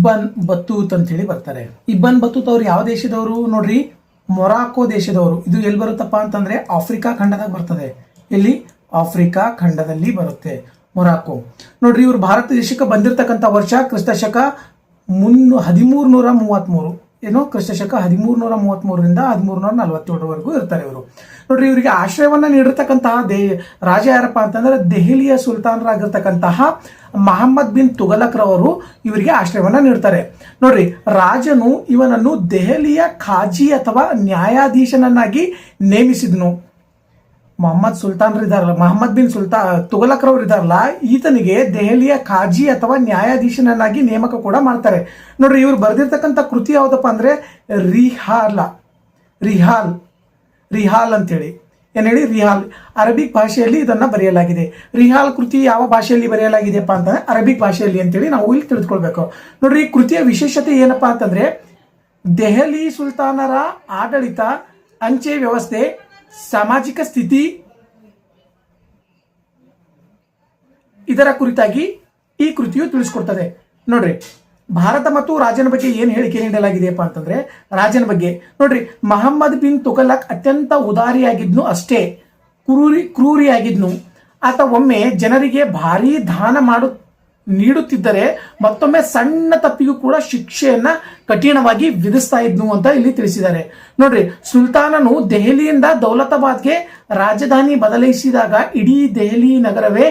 ಇಬ್ಬನ್ ಬತ್ತೂತ್ ಅಂತ ಹೇಳಿ ಬರ್ತಾರೆ. ಇಬ್ಬನ್ ಬತ್ತೂತ್ ಅವ್ರು ಯಾವ ದೇಶದವರು ನೋಡ್ರಿ, ಮೊರಾಕೋ ದೇಶದವರು. ಇದು ಎಲ್ಲಿ ಬರುತ್ತಪ್ಪ ಅಂತಂದ್ರೆ ಆಫ್ರಿಕಾ ಖಂಡದಾಗ ಬರ್ತದೆ. ಇಲ್ಲಿ ಆಫ್ರಿಕಾ ಖಂಡದಲ್ಲಿ ಬರುತ್ತೆ ಮೊರಾಕೋ. ನೋಡ್ರಿ, ಇವ್ರು ಭಾರತ ದೇಶಕ್ಕೆ ಬಂದಿರತಕ್ಕಂಥ ವರ್ಷ ಕ್ರಿಸ್ತಶಕ 1333. ಏನು, ಕ್ರಿಸ್ತಶಕ 1333ರಿಂದ 1347ವರೆಗೂ ಇರ್ತಾರೆ ಇವರು. ನೋಡ್ರಿ, ಇವರಿಗೆ ಆಶ್ರಯವನ್ನ ನೀಡಿರ್ತಕ್ಕಂತಹ ರಾಜ ಯಾರಪ್ಪ ಅಂತಂದ್ರೆ ದೆಹಲಿಯ ಸುಲ್ತಾನರಾಗಿರ್ತಕ್ಕಂತಹ ಮಹಮ್ಮದ್ ಬಿನ್ ತುಘಲಕ್ ರವರು ಇವರಿಗೆ ಆಶ್ರಯವನ್ನ ನೀಡ್ತಾರೆ. ನೋಡ್ರಿ, ರಾಜನು ಇವನನ್ನು ದೆಹಲಿಯ ಖಾಜಿ ಅಥವಾ ನ್ಯಾಯಾಧೀಶನನ್ನಾಗಿ ನೇಮಿಸಿದ್ನು. ಮಹಮ್ಮದ್ ಬಿನ್ ತುಘಲಕ್ ರವರು ಇದಾರಲ್ಲ, ಈತನಿಗೆ ದೆಹಲಿಯ ಖಾಜಿ ಅಥವಾ ನ್ಯಾಯಾಧೀಶನನ್ನಾಗಿ ನೇಮಕ ಕೂಡ ಮಾಡ್ತಾರೆ. ನೋಡ್ರಿ, ಇವ್ರು ಬರೆದಿರ್ತಕ್ಕಂಥ ಕೃತಿ ಯಾವುದಪ್ಪ ಅಂದ್ರೆ ರಿಹಾಲ್ ಅಂತೇಳಿ. ಏನ್ ಹೇಳಿ, ರಿಹಾಲ್. ಅರಬಿಕ್ ಭಾಷೆಯಲ್ಲಿ ಇದನ್ನ ಬರೆಯಲಾಗಿದೆ. ರಿಹಾಲ್ ಕೃತಿ ಯಾವ ಭಾಷೆಯಲ್ಲಿ ಬರೆಯಲಾಗಿದೆಯಪ್ಪ ಅಂತಂದ್ರೆ ಅರಬಿಕ್ ಭಾಷೆಯಲ್ಲಿ ಅಂತೇಳಿ ನಾವು ಇಲ್ಲಿ ತಿಳಿದುಕೊಳ್ಬೇಕು. ನೋಡ್ರಿ, ಈ ಕೃತಿಯ ವಿಶೇಷತೆ ಏನಪ್ಪಾ ಅಂತಂದ್ರೆ ದೆಹಲಿ ಸುಲ್ತಾನರ ಆಡಳಿತ, ಅಂಚೆ ವ್ಯವಸ್ಥೆ, ಸಾಮಾಜಿಕ ಸ್ಥಿತಿ ಇದರ ಕುರಿತಾಗಿ ಈ ಕೃತಿಯು ತಿಳಿಸ್ಕೊಡ್ತದೆ. ನೋಡ್ರಿ, ಭಾರತ ಮತ್ತು ರಾಜನ ಬಗ್ಗೆ ಏನು ಹೇಳಿಕೆ ನೀಡಲಾಗಿದೆಯಪ್ಪ ಅಂತಂದ್ರೆ ರಾಜನ ಬಗ್ಗೆ ನೋಡ್ರಿ, ಮಹಮ್ಮದ್ ಬಿನ್ ತುಘಲಕ್ ಅತ್ಯಂತ ಉದಾರಿಯಾಗಿದ್ನು, ಅಷ್ಟೇ ಕ್ರೂರಿಯಾಗಿದ್ನು. ಆತ ಒಮ್ಮೆ ಜನರಿಗೆ ಭಾರೀ ದಾನ ನೀಡುತ್ತಿದ್ದರೆ ಮತ್ತೊಮ್ಮೆ ಸಣ್ಣ ತಪ್ಪಿಗೂ ಕೂಡ ಶಿಕ್ಷೆಯನ್ನ ಕಠಿಣವಾಗಿ ವಿಧಿಸ್ತಾ ಇದ್ನು ಅಂತ ಇಲ್ಲಿ ತಿಳಿಸಿದ್ದಾರೆ. ನೋಡ್ರಿ, ಸುಲ್ತಾನನು ದೆಹಲಿಯಿಂದ ದೌಲತಾಬಾದ್ಗೆ ರಾಜಧಾನಿ ಬದಲಾಯಿಸಿದಾಗ ಇಡೀ ದೆಹಲಿ ನಗರವೇ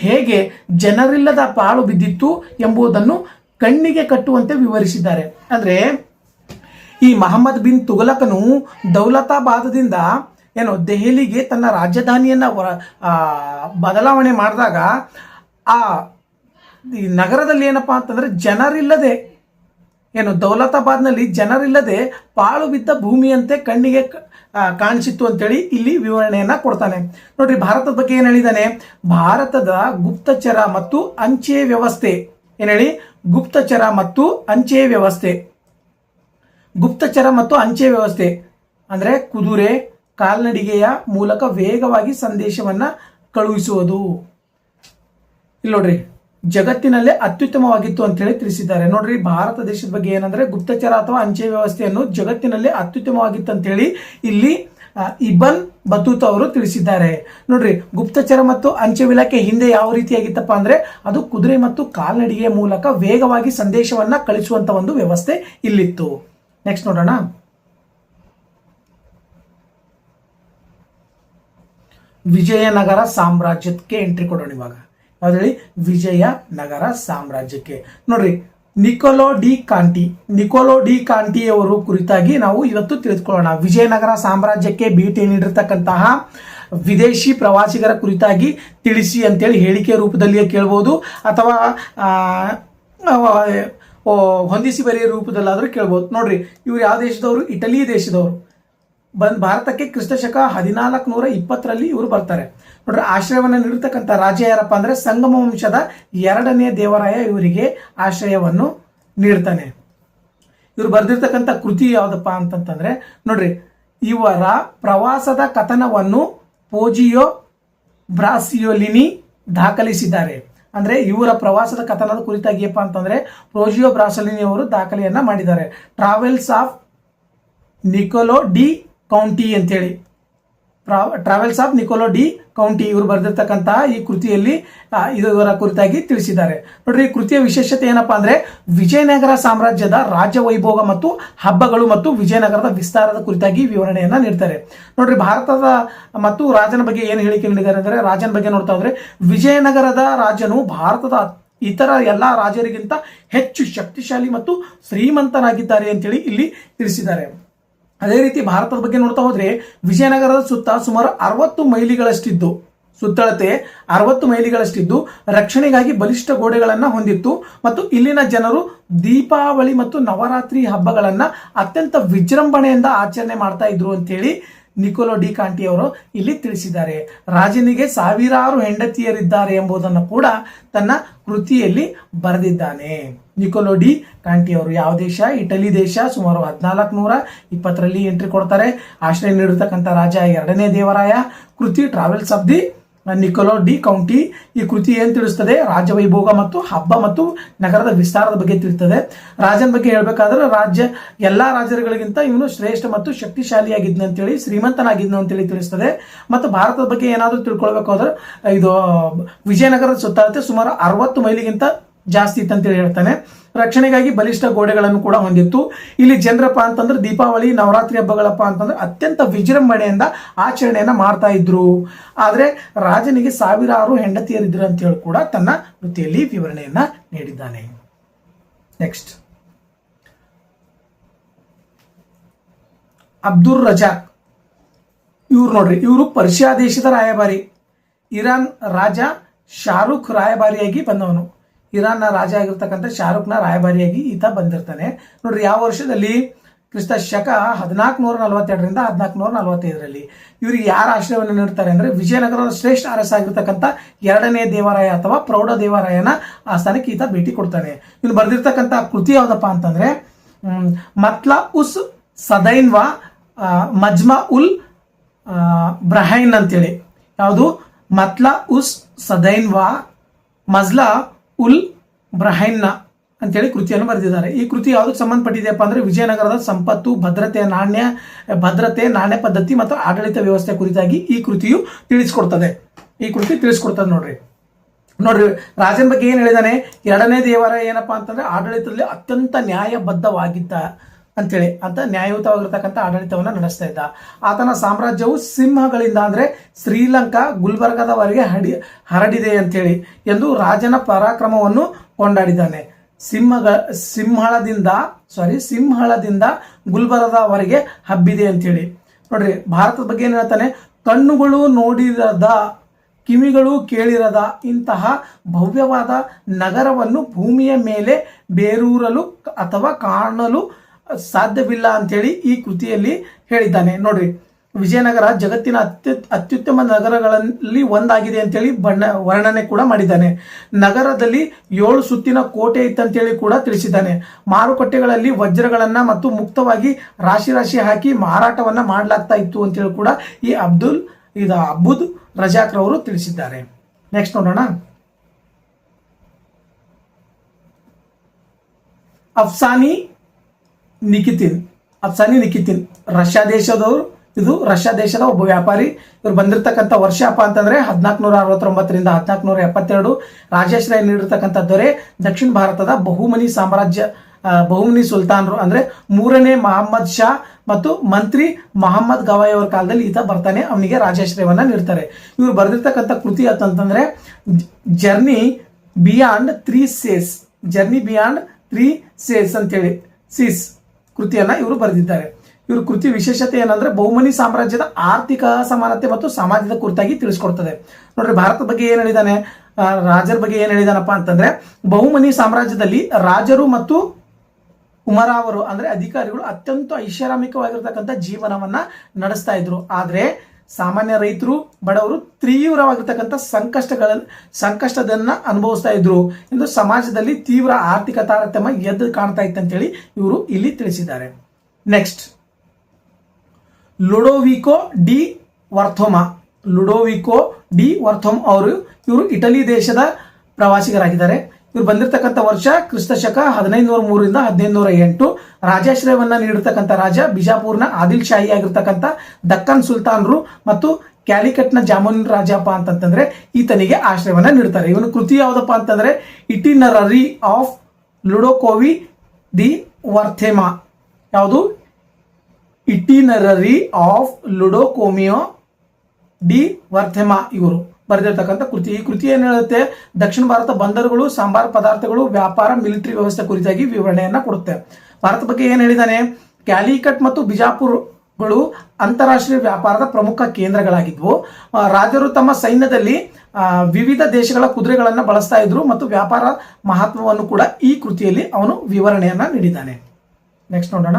ಹೇಗೆ ಜನರಿಲ್ಲದ ಪಾಳು ಬಿದ್ದಿತ್ತು ಎಂಬುದನ್ನು ಕಣ್ಣಿಗೆ ಕಟ್ಟುವಂತೆ ವಿವರಿಸಿದ್ದಾರೆ. ಅಂದ್ರೆ ಈ ಮಹಮ್ಮದ್ ಬಿನ್ ತುಘಲಕನು ದೌಲತಾಬಾದದಿಂದ ದೆಹಲಿಗೆ ತನ್ನ ರಾಜಧಾನಿಯನ್ನ ಬದಲಾವಣೆ ಮಾಡಿದಾಗ ಆ ಈ ನಗರದಲ್ಲಿ ಏನಪ್ಪಾ ಅಂತಂದ್ರೆ ಜನರಿಲ್ಲದೆ ದೌಲತಾಬಾದ್ನಲ್ಲಿ ಜನರಿಲ್ಲದೆ ಪಾಳು ಬಿದ್ದ ಭೂಮಿಯಂತೆ ಕಣ್ಣಿಗೆ ಕಾಣಿಸಿತ್ತು ಅಂತೇಳಿ ಇಲ್ಲಿ ವಿವರಣೆಯನ್ನ ಕೊಡ್ತಾನೆ. ನೋಡ್ರಿ, ಭಾರತದ ಬಗ್ಗೆ ಏನ್ ಹೇಳಿದಾನೆ, ಭಾರತದ ಗುಪ್ತಚರ ಮತ್ತು ಅಂಚೆ ವ್ಯವಸ್ಥೆ ಗುಪ್ತಚರ ಮತ್ತು ಅಂಚೆ ವ್ಯವಸ್ಥೆ ಅಂದ್ರೆ ಕುದುರೆ, ಕಾಲ್ನಡಿಗೆಯ ಮೂಲಕ ವೇಗವಾಗಿ ಸಂದೇಶವನ್ನ ಕಳುಹಿಸುವುದು. ಇಲ್ಲಿ ನೋಡ್ರಿ, ಜಗತ್ತಿನಲ್ಲೇ ಅತ್ಯುತ್ತಮವಾಗಿತ್ತು ಅಂತ ಹೇಳಿ ತಿಳಿಸಿದ್ದಾರೆ. ನೋಡ್ರಿ, ಭಾರತ ದೇಶದ ಬಗ್ಗೆ ಏನಂದ್ರೆ ಗುಪ್ತಚರ ಅಥವಾ ಅಂಚೆ ವ್ಯವಸ್ಥೆಯನ್ನು ಜಗತ್ತಿನಲ್ಲೇ ಅತ್ಯುತ್ತಮವಾಗಿತ್ತು ಅಂತ ಹೇಳಿ ಇಲ್ಲಿ ಇಬ್ಬನ್ ಬತೂತ ಅವರು ತಿಳಿಸಿದ್ದಾರೆ. ನೋಡ್ರಿ, ಗುಪ್ತಚರ ಮತ್ತು ಅಂಚೆ ಇಲಾಖೆ ಹಿಂದೆ ಯಾವ ರೀತಿಯಾಗಿತ್ತಪ್ಪ ಅಂದ್ರೆ ಅದು ಕುದುರೆ ಮತ್ತು ಕಾಲ್ನಡಿಗೆಯ ಮೂಲಕ ವೇಗವಾಗಿ ಸಂದೇಶವನ್ನ ಕಳಿಸುವಂತ ಒಂದು ವ್ಯವಸ್ಥೆ ಇಲ್ಲಿತ್ತು. ನೆಕ್ಸ್ಟ್ ನೋಡೋಣ. ವಿಜಯನಗರ ಸಾಮ್ರಾಜ್ಯಕ್ಕೆ ಎಂಟ್ರಿ ಕೊಡೋಣ ಇವಾಗ. ಯಾವ್ದು ವಿಜಯನಗರ ಸಾಮ್ರಾಜ್ಯಕ್ಕೆ. ನೋಡ್ರಿ, ನಿಕೋಲೋ ಡಿ ಕಾಂಟಿ ಅವರು ಕುರಿತಾಗಿ ನಾವು ಇವತ್ತು ತಿಳಿದುಕೊಳ್ಳೋಣ. ವಿಜಯನಗರ ಸಾಮ್ರಾಜ್ಯಕ್ಕೆ ಭೇಟಿ ನೀಡಿರ್ತಕ್ಕಂತಹ ವಿದೇಶಿ ಪ್ರವಾಸಿಗರ ಕುರಿತಾಗಿ ತಿಳಿಸಿ ಅಂತೇಳಿ ಹೇಳಿಕೆ ರೂಪದಲ್ಲಿಯೇ ಕೇಳ್ಬೋದು, ಅಥವಾ ಹೊಂದಿಸಿ ಬರೆಯ ರೂಪದಲ್ಲಾದ್ರೂ ಕೇಳ್ಬೋದು. ನೋಡ್ರಿ, ಇವರು ಯಾವ ದೇಶದವರು, ಇಟಲಿ ದೇಶದವರು. ಭಾರತಕ್ಕೆ ಕ್ರಿಸ್ತಶಕ 1420ರಲ್ಲಿ ಇವರು ಬರ್ತಾರೆ. ನೋಡ್ರಿ, ಆಶ್ರಯವನ್ನು ನೀಡಿರ್ತಕ್ಕಂಥ ರಾಜ್ಯ ಯಾರಪ್ಪ ಅಂದ್ರೆ ಸಂಗಮ ವಂಶದ 2ನೇ ದೇವರಾಯ ಇವರಿಗೆ ಆಶ್ರಯವನ್ನು ನೀಡ್ತಾನೆ. ಇವರು ಬರೆದಿರ್ತಕ್ಕಂಥ ಕೃತಿ ಯಾವ್ದಪ್ಪ ಅಂತಂತಂದ್ರೆ ನೋಡ್ರಿ, ಇವರ ಪ್ರವಾಸದ ಕಥನವನ್ನು ಪೋಜಿಯೋ ಬ್ರಾಸಿಯೋಲಿನಿ ದಾಖಲಿಸಿದ್ದಾರೆ. ಅಂದ್ರೆ ಇವರ ಪ್ರವಾಸದ ಕಥನದ ಕುರಿತಾಗಿ ಏನಪ್ಪಾ ಅಂತಂದ್ರೆ ಪೋಜಿಯೋ ಬ್ರಾಸೋಲಿನಿ ಅವರು ದಾಖಲೆಯನ್ನ ಮಾಡಿದ್ದಾರೆ. Travels of Niccolo de Conti ಅಂತೇಳಿ, travels of Niccolo de Conti ಇವರು ಬರೆದಿರ್ತಕ್ಕಂತಹ ಈ ಕೃತಿಯಲ್ಲಿ ಇದರ ಕುರಿತಾಗಿ ತಿಳಿಸಿದ್ದಾರೆ. ನೋಡ್ರಿ, ಈ ಕೃತಿಯ ವಿಶೇಷತೆ ಏನಪ್ಪಾ ಅಂದ್ರೆ ವಿಜಯನಗರ ಸಾಮ್ರಾಜ್ಯದ ರಾಜ್ಯ ವೈಭೋಗ ಮತ್ತು ಹಬ್ಬಗಳು ಮತ್ತು ವಿಜಯನಗರದ ವಿಸ್ತಾರದ ಕುರಿತಾಗಿ ವಿವರಣೆಯನ್ನ ನೀಡ್ತಾರೆ. ನೋಡ್ರಿ, ಭಾರತದ ಮತ್ತು ರಾಜನ ಬಗ್ಗೆ ಏನು ಹೇಳಿಕೆ ನೀಡಿದ್ದಾರೆ ಅಂದ್ರೆ ರಾಜನ ಬಗ್ಗೆ ನೋಡ್ತಾ ಹೋದ್ರೆ ವಿಜಯನಗರದ ರಾಜನು ಭಾರತದ ಇತರ ಎಲ್ಲಾ ರಾಜರಿಗಿಂತ ಹೆಚ್ಚು ಶಕ್ತಿಶಾಲಿ ಮತ್ತು ಶ್ರೀಮಂತನಾಗಿದ್ದಾರೆ ಅಂತೇಳಿ ಇಲ್ಲಿ ತಿಳಿಸಿದ್ದಾರೆ. ಅದೇ ರೀತಿ ಭಾರತದ ಬಗ್ಗೆ ನೋಡ್ತಾ ಹೋದ್ರೆ ವಿಜಯನಗರದ ಸುತ್ತ ಸುಮಾರು 60 ಮೈಲಿಗಳಷ್ಟಿದ್ದು, ಸುತ್ತಳತೆ 60 ಮೈಲಿಗಳಷ್ಟಿದ್ದು ರಕ್ಷಣೆಗಾಗಿ ಬಲಿಷ್ಠ ಗೋಡೆಗಳನ್ನ ಹೊಂದಿತ್ತು. ಮತ್ತು ಇಲ್ಲಿನ ಜನರು ದೀಪಾವಳಿ ಮತ್ತು ನವರಾತ್ರಿ ಹಬ್ಬಗಳನ್ನ ಅತ್ಯಂತ ವಿಜೃಂಭಣೆಯಿಂದ ಆಚರಣೆ ಮಾಡ್ತಾ ಇದ್ರು ಅಂತೇಳಿ ನಿಕೋಲೋ ಡಿ ಕಾಂಟಿ ಅವರು ಇಲ್ಲಿ ತಿಳಿಸಿದ್ದಾರೆ. ರಾಜನಿಗೆ ಸಾವಿರಾರು ಹೆಂಡತಿಯರಿದ್ದಾರೆ ಎಂಬುದನ್ನು ಕೂಡ ತನ್ನ ಕೃತಿಯಲ್ಲಿ ಬರೆದಿದ್ದಾನೆ. ನಿಕೋಲೋ ಡಿ ಕಾಂಟಿ ಅವರು ಯಾವ ದೇಶ, ಇಟಲಿ ದೇಶ. ಸುಮಾರು 1420ರಲ್ಲಿ ಎಂಟ್ರಿ ಕೊಡ್ತಾರೆ. ಆಶ್ರಯ ನೀಡಿರ್ತಕ್ಕಂಥ ರಾಜ 2ನೇ ದೇವರಾಯ. ಕೃತಿ travels of the Niccolo de county. ಈ ಕೃತಿ ಏನ್ ತಿಳಿಸ್ತದೆ? ರಾಜ್ಯ ವೈಭೋಗ ಮತ್ತು ಹಬ್ಬ ಮತ್ತು ನಗರದ ವಿಸ್ತಾರದ ಬಗ್ಗೆ ತಿಳಿಸ್ತದೆ. ರಾಜನ ಬಗ್ಗೆ ಹೇಳ್ಬೇಕಾದ್ರೆ ಎಲ್ಲಾ ರಾಜರುಗಳಿಗಿಂತ ಇವನು ಶ್ರೇಷ್ಠ ಮತ್ತು ಶಕ್ತಿಶಾಲಿಯಾಗಿದ್ನ ಅಂತೇಳಿ, ಶ್ರೀಮಂತನಾಗಿದ್ನು ಅಂತೇಳಿ ತಿಳಿಸ್ತದೆ. ಮತ್ತು ಭಾರತದ ಬಗ್ಗೆ ಏನಾದರೂ ತಿಳ್ಕೊಳ್ಬೇಕಾದ್ರೆ ಇದು ವಿಜಯನಗರದ ಸುತ್ತಳತೆ ಸುಮಾರು 60 ಮೈಲಿಗಿಂತ ಜಾಸ್ತಿ ಇತ್ತಂತೇಳಿ ಹೇಳ್ತಾನೆ. ರಕ್ಷಣೆಗಾಗಿ ಬಲಿಷ್ಠ ಗೋಡೆಗಳನ್ನು ಕೂಡ ಹೊಂದಿತ್ತು. ಇಲ್ಲಿ ಜನರಪ್ಪ ಅಂತಂದ್ರೆ ದೀಪಾವಳಿ, ನವರಾತ್ರಿ ಹಬ್ಬಗಳಪ್ಪ ಅಂತಂದ್ರೆ ಅತ್ಯಂತ ವಿಜೃಂಭಣೆಯಿಂದ ಆಚರಣೆಯನ್ನ ಮಾಡ್ತಾ ಇದ್ರು. ಆದ್ರೆ ರಾಜನಿಗೆ ಸಾವಿರಾರು ಹೆಂಡತಿಯರಿದ್ರು ಅಂತ ಹೇಳಿ ಕೂಡ ತನ್ನ ಕೃತಿಯಲ್ಲಿ ವಿವರಣೆಯನ್ನ ನೀಡಿದ್ದಾನೆ. ನೆಕ್ಸ್ಟ್, ಅಬ್ದುಲ್ ರಜಾಕ್. ಇವ್ರು ನೋಡ್ರಿ, ಇವರು ಪರ್ಷಿಯಾ ದೇಶದ ರಾಯಭಾರಿ. ಇರಾನ್ ರಾಜ ಶಾರುಖ್ ರಾಯಭಾರಿಯಾಗಿ ಬಂದವನು. ಇರಾನ್ನ ರಾಜ ಆಗಿರ್ತಕ್ಕಂಥ ಶಾರುಖ್ನ ರಾಯಭಾರಿಯಾಗಿ ಈತ ಬಂದಿರ್ತಾನೆ. ನೋಡ್ರಿ, ಯಾವ ವರ್ಷದಲ್ಲಿ? ಕ್ರಿಸ್ತ ಶಕ 1442ರಿಂದ 1445ರಲ್ಲಿ. ಇವ್ರಿಗೆ ಯಾರ ಆಶ್ರಯವನ್ನು ನೀಡ್ತಾರೆ ಅಂದ್ರೆ ವಿಜಯನಗರದ ಶ್ರೇಷ್ಠ ಅರಸ ಆಗಿರ್ತಕ್ಕಂಥ 2ನೇ ದೇವರಾಯ ಅಥವಾ ಪ್ರೌಢ ದೇವರಾಯನ ಆಸ್ಥಾನಕ್ಕೆ ಈತ ಭೇಟಿ ಕೊಡ್ತಾನೆ. ಇವ್ನು ಬರೆದಿರ್ತಕ್ಕಂಥ ಕೃತಿ ಯಾವ್ದಪ್ಪ ಅಂತಂದ್ರೆ ಮತ್ಲಾ ಉಸ್ ಸದೈನ್ವಾ ಮಜ್ಮಾ ಉಲ್ ಬ್ರಹೈನ್ ಅಂತೇಳಿ. ಯಾವುದು? ಮತ್ಲಾ ಉಸ್ ಸದೈನ್ವಾ ಮಜ್ಲಾ ಉಲ್ ಬ್ರಹೈನ್ನ ಅಂತೇಳಿ ಕೃತಿಯನ್ನು ಬರೆದಿದ್ದಾರೆ. ಈ ಕೃತಿ ಯಾವುದಕ್ಕೆ ಸಂಬಂಧಪಟ್ಟಿದೆಯಪ್ಪ ಅಂದ್ರೆ ವಿಜಯನಗರದ ಸಂಪತ್ತು, ಭದ್ರತೆ, ನಾಣ್ಯ ಪದ್ಧತಿ ಮತ್ತು ಆಡಳಿತ ವ್ಯವಸ್ಥೆ ಕುರಿತಾಗಿ ಈ ಕೃತಿಯು ತಿಳಿಸ್ಕೊಡ್ತದೆ. ಈ ಕೃತಿ ತಿಳಿಸ್ಕೊಡ್ತದೆ. ನೋಡ್ರಿ, ರಾಜನ ಬಗ್ಗೆ ಏನ್ ಹೇಳಿದಾನೆ? 2ನೇ ದೇವರಾಯ ಏನಪ್ಪಾ ಅಂತಂದ್ರೆ ಆಡಳಿತದಲ್ಲಿ ಅತ್ಯಂತ ನ್ಯಾಯಬದ್ಧವಾಗಿದ್ದ ಅಂತೇಳಿ, ಅಂತ ನ್ಯಾಯಯುತವಾಗಿರ್ತಕ್ಕಂಥ ಆಡಳಿತವನ್ನ ನಡೆಸ್ತಾ ಇದ್ದ. ಆತನ ಸಾಮ್ರಾಜ್ಯವು ಸಿಂಹಗಳಿಂದ ಅಂದ್ರೆ ಶ್ರೀಲಂಕಾ, ಗುಲ್ಬರ್ಗದವರೆಗೆ ಹರಡಿದೆ ಅಂತೇಳಿ ಎಂದು ರಾಜನ ಪರಾಕ್ರಮವನ್ನು ಕೊಂಡಾಡಿದ್ದಾನೆ. ಸಿಂಹಳದಿಂದ ಗುಲ್ಬರ್ಗದವರೆಗೆ ಹಬ್ಬಿದೆ ಅಂತೇಳಿ. ನೋಡ್ರಿ, ಭಾರತದ ಬಗ್ಗೆ ಏನ್ ಹೇಳ್ತಾನೆ? ಕಣ್ಣುಗಳು ನೋಡಿರದ, ಕಿವಿಗಳು ಕೇಳಿರದ ಇಂತಹ ಭವ್ಯವಾದ ನಗರವನ್ನು ಭೂಮಿಯ ಮೇಲೆ ಬೇರೂರಲು ಅಥವಾ ಕಾಣಲು ಸಾಧ್ಯವಿಲ್ಲ ಅಂತೇಳಿ ಈ ಕೃತಿಯಲ್ಲಿ ಹೇಳಿದ್ದಾನೆ. ನೋಡ್ರಿ, ವಿಜಯನಗರ ಜಗತ್ತಿನ ಅತ್ಯುತ್ತಮ ನಗರಗಳಲ್ಲಿ ಒಂದಾಗಿದೆ ಅಂತೇಳಿ ವರ್ಣನೆ ಕೂಡ ಮಾಡಿದ್ದಾನೆ. ನಗರದಲ್ಲಿ 7 ಸುತ್ತಿನ ಕೋಟೆ ಇತ್ತಂತೇಳಿ ಕೂಡ ತಿಳಿಸಿದ್ದಾನೆ. ಮಾರುಕಟ್ಟೆಗಳಲ್ಲಿ ವಜ್ರಗಳನ್ನ ಮತ್ತು ಮುಕ್ತವಾಗಿ ರಾಶಿ ಹಾಕಿ ಮಾರಾಟವನ್ನ ಮಾಡಲಾಗ್ತಾ ಇತ್ತು ಅಂತೇಳಿ ಕೂಡ ಈ ಅಬ್ದುಲ್ ರಜಾಕ್ ರವರು ತಿಳಿಸಿದ್ದಾರೆ. ನೆಕ್ಸ್ಟ್ ನೋಡೋಣ, ಅಫ್ಸಾನಿ ನಿಕಿತಿನ್ ರಷ್ಯಾ ದೇಶದವರು. ಇದು ರಷ್ಯಾ ದೇಶದ ಒಬ್ಬ ವ್ಯಾಪಾರಿ. ಇವರು ಬಂದಿರತಕ್ಕಂಥ ವರ್ಷ ಅಪ್ಪ ಅಂತಂದ್ರೆ 1469ರಿಂದ 1472. ರಾಜಾಶ್ರಯ ನೀಡಿರ್ತಕ್ಕಂಥ ದೊರೆ ದಕ್ಷಿಣ ಭಾರತದ ಬಹುಮನಿ ಸುಲ್ತಾನರು ಅಂದ್ರೆ 3ನೇ ಮಹಮ್ಮದ್ ಶಾ ಮತ್ತು ಮಂತ್ರಿ ಮಹಮ್ಮದ್ ಗವಾಯಿ ಅವರ ಕಾಲದಲ್ಲಿ ಈತ ಬರ್ತಾನೆ. ಅವನಿಗೆ ರಾಜಾಶ್ರಯವನ್ನ ನೀಡ್ತಾರೆ. ಇವರು ಬರೆದಿರ್ತಕ್ಕಂಥ ಕೃತಿ ಅಂತಂದ್ರೆ ಜರ್ನಿ ಬಿಯಾಂಡ್ 3 ಸೇಸ್ ಅಂತೇಳಿ ಕೃತಿಯನ್ನ ಇವರು ಬರೆದಿದ್ದಾರೆ. ಇವರು ಕೃತಿ ವಿಶೇಷತೆ ಏನಂದ್ರೆ ಬಹುಮನಿ ಸಾಮ್ರಾಜ್ಯದ ಆರ್ಥಿಕ ಅಸಮಾನತೆ ಮತ್ತು ಸಮಾಜದ ಕುರಿತಾಗಿ ತಿಳಿಸ್ಕೊಡ್ತದೆ. ನೋಡ್ರಿ, ಭಾರತದ ಬಗ್ಗೆ ಏನ್ ಹೇಳಿದಾನೆ? ರಾಜರ ಬಗ್ಗೆ ಏನ್ ಹೇಳಿದಾನಪ್ಪ ಅಂತಂದ್ರೆ ಬಹುಮನಿ ಸಾಮ್ರಾಜ್ಯದಲ್ಲಿ ರಾಜರು ಮತ್ತು ಉಮರಾವರು ಅಂದ್ರೆ ಅಧಿಕಾರಿಗಳು ಅತ್ಯಂತ ಐಷಾರಾಮಿಕವಾಗಿರ್ತಕ್ಕಂಥ ಜೀವನವನ್ನ ನಡೆಸ್ತಾ ಇದ್ರು. ಆದ್ರೆ ಸಾಮಾನ್ಯ ರೈತರು, ಬಡವರು ತೀವ್ರವಾಗಿರ್ತಕ್ಕಂಥ ಸಂಕಷ್ಟದನ್ನ ಅನುಭವಿಸ್ತಾ ಇದ್ರು ಎಂದು ಸಮಾಜದಲ್ಲಿ ತೀವ್ರ ಆರ್ಥಿಕ ತಾರತಮ್ಯ ಎದ್ದು ಕಾಣ್ತಾ ಇತ್ತಂತೇಳಿ ಇವರು ಇಲ್ಲಿ ತಿಳಿಸಿದ್ದಾರೆ. ನೆಕ್ಸ್ಟ್, ಲುಡೋವಿಕೋ ಡಿ ವರ್ತೋಮ್ ಅವರು. ಇವರು ಇಟಲಿ ದೇಶದ ಪ್ರವಾಸಿಗರಾಗಿದ್ದಾರೆ. ಇವರು ಬಂದಿರತಕ್ಕಂಥ ವರ್ಷ ಕ್ರಿಸ್ತ ಶಕ 1503ರಿಂದ 1508. ರಾಜಾಶ್ರಯವನ್ನ ನೀಡಿರ್ತಕ್ಕಂಥ ರಾಜ ಬಿಜಾಪುರ್ನ ಆದಿಲ್ ಶಾಹಿ ಆಗಿರ್ತಕ್ಕಂಥ ದಕ್ಕನ್ ಸುಲ್ತಾನರು ಮತ್ತು ಕ್ಯಾಲಿಕಟ್ನ ಜಾಮೂನಿನ ರಾಜಪ್ಪ ಅಂತಂದ್ರೆ ಈತನಿಗೆ ಆಶ್ರಯವನ್ನ ನೀಡ್ತಾರೆ. ಇವನು ಕೃತಿ ಯಾವ್ದಪ್ಪ ಅಂತಂದ್ರೆ ಇಟಿನರರಿ ಆಫ್ ಲುಡೋಕೋವಿ ದಿ ವರ್ಥೆಮಾ. ಯಾವುದು? ಇಟಿನರರಿ ಆಫ್ ಲುಡೋಕೋಮಿಯೋ ಡಿ ವರ್ಥೆಮಾ ಇವರು ಬರೆದಿರ್ತಕ್ಕಂಥ ಕೃತಿ. ಈ ಕೃತಿ ಏನ್ ಹೇಳುತ್ತೆ? ದಕ್ಷಿಣ ಭಾರತ ಬಂದರುಗಳು, ಸಾಂಬಾರ ಪದಾರ್ಥಗಳು, ವ್ಯಾಪಾರ, ಮಿಲಿಟರಿ ವ್ಯವಸ್ಥೆ ಕುರಿತಾಗಿ ವಿವರಣೆಯನ್ನ ಕೊಡುತ್ತೆ. ಭಾರತ ಬಗ್ಗೆ ಏನ್ ಹೇಳಿದಾನೆ? ಕ್ಯಾಲಿಕಟ್ ಮತ್ತು ಬಿಜಾಪುರ್ಗಳು ಅಂತಾರಾಷ್ಟ್ರೀಯ ವ್ಯಾಪಾರದ ಪ್ರಮುಖ ಕೇಂದ್ರಗಳಾಗಿದ್ವು. ರಾಜರು ತಮ್ಮ ಸೈನ್ಯದಲ್ಲಿ ವಿವಿಧ ದೇಶಗಳ ಕುದುರೆಗಳನ್ನ ಬಳಸ್ತಾ ಇದ್ರು ಮತ್ತು ವ್ಯಾಪಾರ ಮಹತ್ವವನ್ನು ಕೂಡ ಈ ಕೃತಿಯಲ್ಲಿ ಅವನು ವಿವರಣೆಯನ್ನ ನೀಡಿದ್ದಾನೆ. ನೆಕ್ಸ್ಟ್ ನೋಡೋಣ,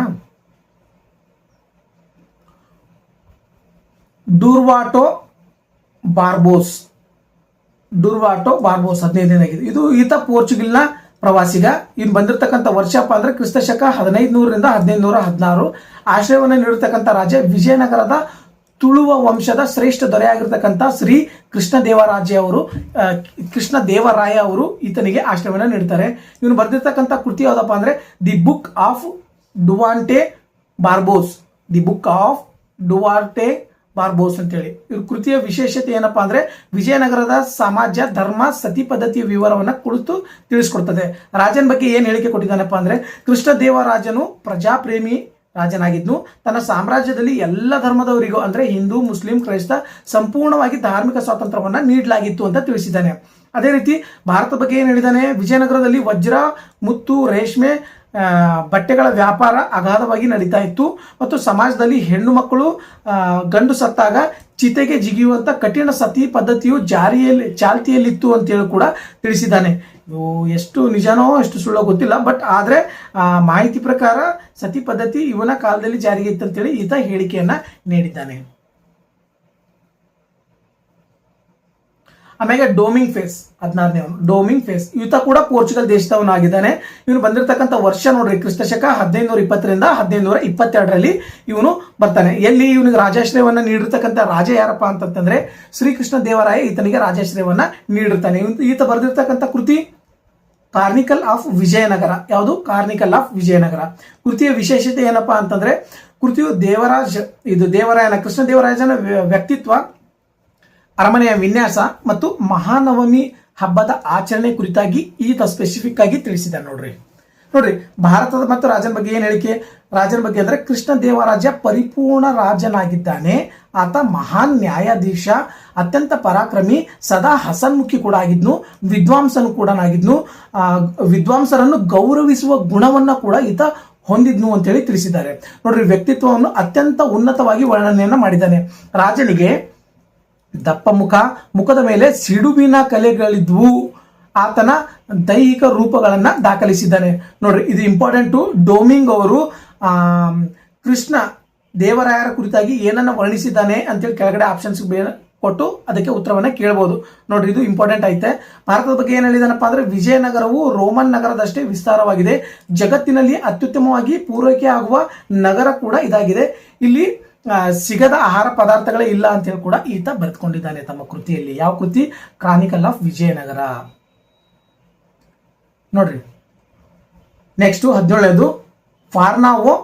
ಡುರ್ವಾಟೋ ಬಾರ್ಬೋಸ್ 15ನೇದಾಗಿದೆ. ಇದು ಈತ ಪೋರ್ಚುಗಲ್ನ ಪ್ರವಾಸಿಗ. ಇನ್ನು ಬಂದಿರತಕ್ಕಂಥ ವರ್ಷಪ್ಪ ಅಂದ್ರೆ ಕ್ರಿಸ್ತಶಕ 1500ರಿಂದ 1516. ಆಶ್ರಯವನ್ನು ನೀಡಿರ್ತಕ್ಕಂಥ ರಾಜ ವಿಜಯನಗರದ ತುಳುವ ವಂಶದ ಶ್ರೇಷ್ಠ ದೊರೆಯಾಗಿರ್ತಕ್ಕಂಥ ಶ್ರೀ ಕೃಷ್ಣದೇವರಾಯ ಅವರು ಈತನಿಗೆ ಆಶ್ರಯವನ್ನು ನೀಡ್ತಾರೆ. ಇವನು ಬರೆದಿರ್ತಕ್ಕಂಥ ಕೃತಿ ಯಾವುದಪ್ಪ ಅಂದ್ರೆ the book of Duarte Barbosa. The book of Duarte Barbosa ಅಂತೇಳಿ. ಇವ್ರ ಕೃತಿಯ ವಿಶೇಷತೆ ಏನಪ್ಪಾ ಅಂದ್ರೆ ವಿಜಯನಗರದ ಸಮಾಜ, ಧರ್ಮ, ಸತಿ ಪದ್ಧತಿಯ ವಿವರವನ್ನು ಕುರಿತು ತಿಳಿಸ್ಕೊಡ್ತದೆ. ರಾಜನ ಬಗ್ಗೆ ಏನ್ ಹೇಳಿಕೆ ಕೊಟ್ಟಿದ್ದಾನಪ್ಪ ಅಂದ್ರೆ ಕೃಷ್ಣದೇವರಾಜನು ಪ್ರಜಾಪ್ರೇಮಿ ರಾಜನಾಗಿದ್ನು. ತನ್ನ ಸಾಮ್ರಾಜ್ಯದಲ್ಲಿ ಎಲ್ಲ ಧರ್ಮದವರಿಗೂ ಅಂದ್ರೆ ಹಿಂದೂ, ಮುಸ್ಲಿಂ, ಕ್ರೈಸ್ತ ಸಂಪೂರ್ಣವಾಗಿ ಧಾರ್ಮಿಕ ಸ್ವಾತಂತ್ರ್ಯವನ್ನ ನೀಡಲಾಗಿತ್ತು ಅಂತ ತಿಳಿಸಿದ್ದಾನೆ. ಅದೇ ರೀತಿ ಭಾರತ ಬಗ್ಗೆ ಏನ್ ಹೇಳಿದಾನೆ, ವಿಜಯನಗರದಲ್ಲಿ ವಜ್ರ, ಮುತ್ತು, ರೇಷ್ಮೆ, ಬಟ್ಟೆಗಳ ವ್ಯಾಪಾರ ಅಗಾಧವಾಗಿ ನಡೀತಾ ಇತ್ತು ಮತ್ತು ಸಮಾಜದಲ್ಲಿ ಹೆಣ್ಣು ಮಕ್ಕಳು ಗಂಡು ಸತ್ತಾಗ ಚಿತೆಗೆ ಜಿಗಿಯುವಂತ ಕಠಿಣ ಸತಿ ಪದ್ಧತಿಯು ಚಾಲ್ತಿಯಲ್ಲಿತ್ತು ಅಂತೇಳಿ ಕೂಡ ತಿಳಿಸಿದ್ದಾನೆ. ಇವು ಎಷ್ಟು ನಿಜನೋ ಎಷ್ಟು ಸುಳ್ಳೋ ಗೊತ್ತಿಲ್ಲ, ಬಟ್ ಆದ್ರೆ ಮಾಹಿತಿ ಪ್ರಕಾರ ಸತಿ ಪದ್ಧತಿ ಇವನ ಕಾಲದಲ್ಲಿ ಜಾರಿಗೆ ಇತ್ತು ಅಂತೇಳಿ ಈತ ಹೇಳಿಕೆಯನ್ನ ನೀಡಿದ್ದಾನೆ. ಆಮೇಲೆ ಡೋಮಿಂಗ್ ಫೇಸ್ 16ನೇ ಡೋಮಿಂಗ್ ಫೇಸ್ ಈತ ಕೂಡ ಪೋರ್ಚುಗಲ್ ದೇಶದವನಾಗಿದ್ದಾನೆ. ಇವನು ಬಂದಿರತಕ್ಕಂಥ ವರ್ಷ ನೋಡ್ರಿ ಕ್ರಿಸ್ತಶಕ 1520ರಿಂದ 1522ರಲ್ಲಿ ಇವನು ಬರ್ತಾನೆ. ಎಲ್ಲಿ ಇವನಿಗೆ ರಾಜಾಶ್ರಯವನ್ನ ನೀಡಿರ್ತಕ್ಕಂಥ ರಾಜ ಯಾರಪ್ಪ ಅಂತಂದ್ರೆ ಶ್ರೀಕೃಷ್ಣ ದೇವರಾಯ ಈತನಿಗೆ ರಾಜಾಶ್ರಯವನ್ನ ನೀಡಿರ್ತಾನೆ. ಈತ ಬರೆದಿರ್ತಕ್ಕಂಥ ಕೃತಿ ಕಾರ್ನಿಕಲ್ ಆಫ್ ವಿಜಯನಗರ. ಯಾವುದು? ಕಾರ್ನಿಕಲ್ ಆಫ್ ವಿಜಯನಗರ. ಕೃತಿಯ ವಿಶೇಷತೆ ಏನಪ್ಪಾ ಅಂತಂದ್ರೆ ಕೃತಿಯು ದೇವರಾಯನ ಕೃಷ್ಣದೇವರಾಯನ ವ್ಯಕ್ತಿತ್ವ, ಅರಮನೆಯ ವಿನ್ಯಾಸ ಮತ್ತು ಮಹಾನವಮಿ ಹಬ್ಬದ ಆಚರಣೆ ಕುರಿತಾಗಿ ಈತ ಸ್ಪೆಸಿಫಿಕ್ ಆಗಿ ತಿಳಿಸಿದ. ನೋಡ್ರಿ ಭಾರತದ ಮತ್ತು ರಾಜನ ಬಗ್ಗೆ ಏನ್ ಹೇಳಿಕೆ, ರಾಜನ ಬಗ್ಗೆ ಅಂದ್ರೆ ಕೃಷ್ಣ ದೇವರಾಜ ಪರಿಪೂರ್ಣ ರಾಜನಾಗಿದ್ದಾನೆ. ಆತ ಮಹಾನ್ ನ್ಯಾಯಾಧೀಶ, ಅತ್ಯಂತ ಪರಾಕ್ರಮಿ, ಸದಾ ಹಸನ್ಮುಖಿ ಕೂಡ ಆಗಿದ್ನು, ವಿದ್ವಾಂಸನು ಕೂಡ ಆಗಿದ್ನು. ವಿದ್ವಾಂಸರನ್ನು ಗೌರವಿಸುವ ಗುಣವನ್ನ ಕೂಡ ಈತ ಹೊಂದಿದ್ನು ಅಂತೇಳಿ ತಿಳಿಸಿದ್ದಾರೆ. ನೋಡ್ರಿ ವ್ಯಕ್ತಿತ್ವವನ್ನು ಅತ್ಯಂತ ಉನ್ನತವಾಗಿ ವರ್ಣನೆಯನ್ನ ಮಾಡಿದ್ದಾನೆ. ರಾಜನಿಗೆ ದಪ್ಪ ಮುಖದ ಮೇಲೆ ಸಿಡುಬಿನ ಕಲೆಗಳಿದ್ವು. ಆತನ ದೈಹಿಕ ರೂಪಗಳನ್ನ ದಾಖಲಿಸಿದ್ದಾನೆ. ನೋಡ್ರಿ ಇದು ಇಂಪಾರ್ಟೆಂಟು. ಡೋಮಿಂಗ್ ಅವರು ಕೃಷ್ಣ ದೇವರಾಯರ ಕುರಿತಾಗಿ ಏನನ್ನ ವರ್ಣಿಸಿದ್ದಾನೆ ಅಂತೇಳಿ ಕೆಳಗಡೆ ಆಪ್ಷನ್ಸ್ ಕೊಟ್ಟು ಅದಕ್ಕೆ ಉತ್ತರವನ್ನ ಕೇಳಬಹುದು. ನೋಡ್ರಿ ಇದು ಇಂಪಾರ್ಟೆಂಟ್ ಐತೆ. ಭಾರತದ ಬಗ್ಗೆ ಏನ್ ಹೇಳಿದಾನಪ್ಪ ಅಂದ್ರೆ ವಿಜಯನಗರವು ರೋಮನ್ ನಗರದಷ್ಟೇ ವಿಸ್ತಾರವಾಗಿದೆ. ಜಗತ್ತಿನಲ್ಲಿ ಅತ್ಯುತ್ತಮವಾಗಿ ಪೂರೈಕೆ ಆಗುವ ನಗರ ಕೂಡ ಇದಾಗಿದೆ. ಇಲ್ಲಿ ಸಿಗದ ಆಹಾರ ಪದಾರ್ಥಗಳೇ ಇಲ್ಲ ಅಂತ ಹೇಳಿ ಕೂಡ ಈತ ಬರೆದುಕೊಂಡಿದ್ದಾನೆ ತಮ್ಮ ಕೃತಿಯಲ್ಲಿ. ಯಾವ ಕೃತಿ? Chronicle of Vijayanagara. ನೋಡ್ರಿ ನೆಕ್ಸ್ಟ್ 17ನೇದು ಫಾರ್ನಾವೋ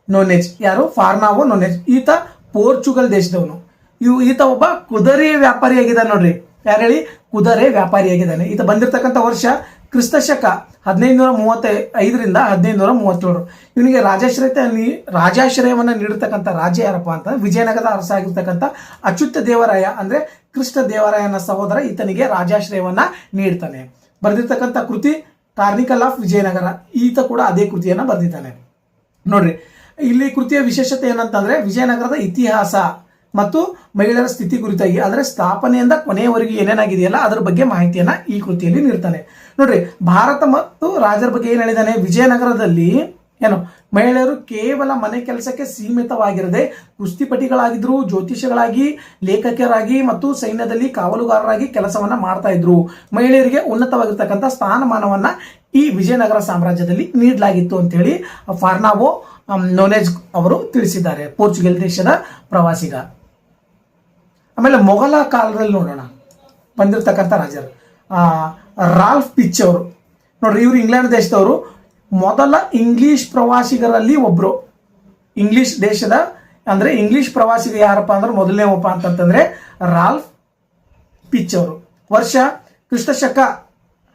ನೋನೆಜ್. ಯಾರು? ಫಾರ್ನಾವೋ ನೋನೆಜ್. ಈತ ಪೋರ್ಚುಗಲ್ ದೇಶದವನು. ಈತ ಒಬ್ಬ ಕುದುರೆ ವ್ಯಾಪಾರಿಯಾಗಿದ್ದಾನೆ. ನೋಡ್ರಿ ಯಾರು ಹೇಳಿ? ಕುದುರೆ ವ್ಯಾಪಾರಿಯಾಗಿದ್ದಾನೆ. ಈತ ಬಂದಿರತಕ್ಕಂಥ ವರ್ಷ ಕ್ರಿಸ್ತಶಕ 1535ರಿಂದ 1537. ಇವನಿಗೆ ರಾಜಾಶ್ರಯವನ್ನ ನೀಡಿರ್ತಕ್ಕಂಥ ರಾಜ ಯಾರಪ್ಪ ಅಂತ ವಿಜಯನಗರದ ಅರಸ ಆಗಿರ್ತಕ್ಕಂಥ ಅಚ್ಯುತ ದೇವರಾಯ ಅಂದ್ರೆ ಕೃಷ್ಣ ದೇವರಾಯನ ಸಹೋದರ ಈತನಿಗೆ ರಾಜಾಶ್ರಯವನ್ನ ನೀಡ್ತಾನೆ. ಬರೆದಿರ್ತಕ್ಕಂಥ ಕೃತಿ ಕಾರ್ನಿಕಲ್ ಆಫ್ ವಿಜಯನಗರ. ಈತ ಕೂಡ ಅದೇ ಕೃತಿಯನ್ನ ಬರೆದಿದ್ದಾನೆ. ನೋಡ್ರಿ ಇಲ್ಲಿ ಕೃತಿಯ ವಿಶೇಷತೆ ಏನಂತಂದ್ರೆ ವಿಜಯನಗರದ ಇತಿಹಾಸ ಮತ್ತು ಮಹಿಳೆಯರ ಸ್ಥಿತಿ ಕುರಿತಾಗಿ ಅಂದ್ರೆ ಸ್ಥಾಪನೆಯಿಂದ ಕೊನೆಯವರೆಗೆ ಏನೇನಾಗಿದೆಯಲ್ಲ ಅದರ ಬಗ್ಗೆ ಮಾಹಿತಿಯನ್ನ ಈ ಕೃತಿಯಲ್ಲಿ ನೀಡ್ತಾನೆ. ನೋಡ್ರಿ ಭಾರತ ಮತ್ತು ರಾಜರ ಬಗ್ಗೆ ಏನ್ ಹೇಳಿದಾನೆ, ವಿಜಯನಗರದಲ್ಲಿ ಏನು ಮಹಿಳೆಯರು ಕೇವಲ ಮನೆ ಕೆಲಸಕ್ಕೆ ಸೀಮಿತವಾಗಿರದೆ ಕುಸ್ತಿಪಟಿಗಳಾಗಿದ್ರು, ಜ್ಯೋತಿಷಗಳಾಗಿ, ಲೇಖಕರಾಗಿ ಮತ್ತು ಸೈನ್ಯದಲ್ಲಿ ಕಾವಲುಗಾರರಾಗಿ ಕೆಲಸವನ್ನ ಮಾಡ್ತಾ ಇದ್ರು. ಮಹಿಳೆಯರಿಗೆ ಉನ್ನತವಾಗಿರ್ತಕ್ಕಂಥ ಸ್ಥಾನಮಾನವನ್ನ ಈ ವಿಜಯನಗರ ಸಾಮ್ರಾಜ್ಯದಲ್ಲಿ ನೀಡಲಾಗಿತ್ತು ಅಂತ ಹೇಳಿ ಫಾರ್ನಾವೋ ನೋನೆಜ್ ಅವರು ತಿಳಿಸಿದ್ದಾರೆ, ಪೋರ್ಚುಗಲ್ ದೇಶದ ಪ್ರವಾಸಿಗ. ಆಮೇಲೆ ಮೊಘಲ ಕಾಲದಲ್ಲಿ ನೋಡೋಣ ಬಂದಿರತಕ್ಕಂಥ ರಾಜರು ರಾಲ್ಫ್ ಪಿಚ್ ಅವರು. ನೋಡ್ರಿ ಇವರು ಇಂಗ್ಲೆಂಡ್ ದೇಶದವರು. ಮೊದಲ ಇಂಗ್ಲಿಷ್ ಪ್ರವಾಸಿಗರಲ್ಲಿ ಒಬ್ರು. ಇಂಗ್ಲಿಷ್ ದೇಶದ ಅಂದ್ರೆ ಇಂಗ್ಲಿಷ್ ಪ್ರವಾಸಿಗ ಯಾರಪ್ಪ ಅಂದ್ರೆ ಮೊದಲನೇ ಒಬ್ಬ ಅಂತಂದ್ರೆ ರಾಲ್ಫ್ ಪಿಚ್ ಅವರು. ವರ್ಷ ಕ್ರಿಸ್ತಶಕ